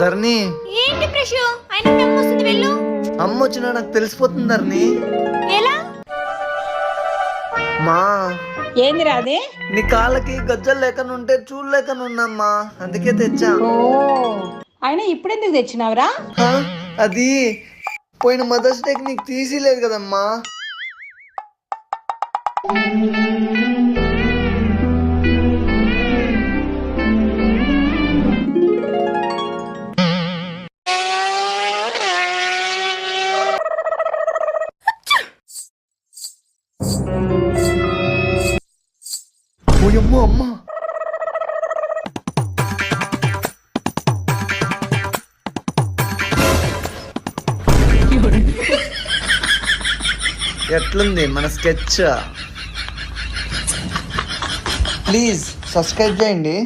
ధరణి, ఏంటి ప్రశు ఆయన వస్తుంది వెళ్ళు. అమ్మ వచ్చినా నాకు తెలిసిపోతుంది ధరణి. ఎలా? మా ఏందిరా అది? నీ కాళ్ళకి గజ్జలు లేకనుంటే చూడలేకనున్నమ్మా, అందుకే తెచ్చా. ఓ ఆయన ఇప్పుడెందుకు తెచ్చినావురా? హా? అది పోయిన మదర్స్ డేకి నీకు తీసిలేదు కదమ్మా. ఓయమ్మో అమ్మా, ఎట్లుంది మన స్కెచ్? ప్లీజ్ సబ్స్క్రైబ్ చేయండి.